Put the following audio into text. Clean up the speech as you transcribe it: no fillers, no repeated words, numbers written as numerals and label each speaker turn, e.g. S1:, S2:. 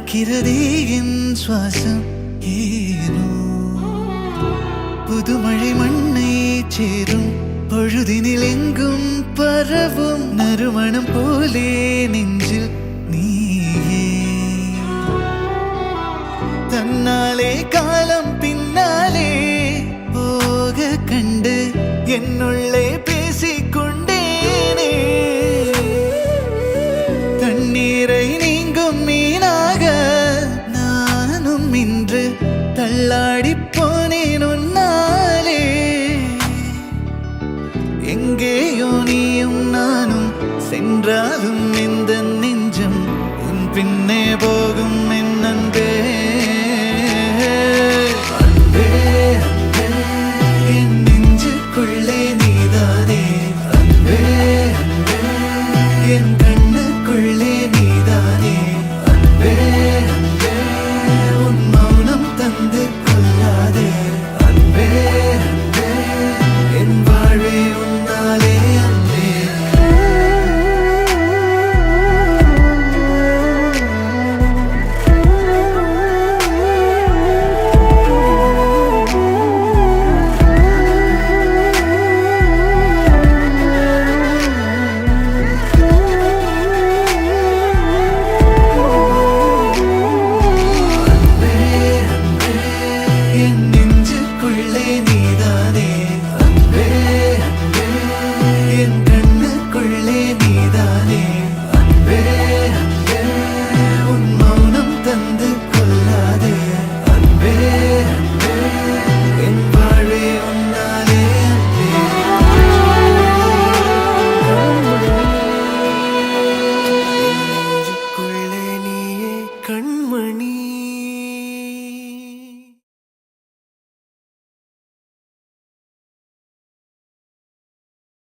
S1: அழைக்கிறதே என் சுவாசம் ஏனோ புதுமழை மண்ணை சேரும் பொழுதினில் எங்கும் பரவும் நறுமணம் போலே நெஞ்சில் நீயே தன்னாலே காலம் பின்னாலே போக கண்டு என்னுள்ளே பேசிக்கொண்டேனே தண்ணீரை நீங்கும் மீனாக நானும் இன்று தள்ளாடி போனேன் உன்னாலே எங்கேயோ நீயும் நானும் சென்றாலும் இந்த நெஞ்சம் உன் பின்னே போகும் என் அன்பே அன்பே அன்பே என் நெஞ்சுக்குள்ளே நீதானே அன்பே அன்பே என்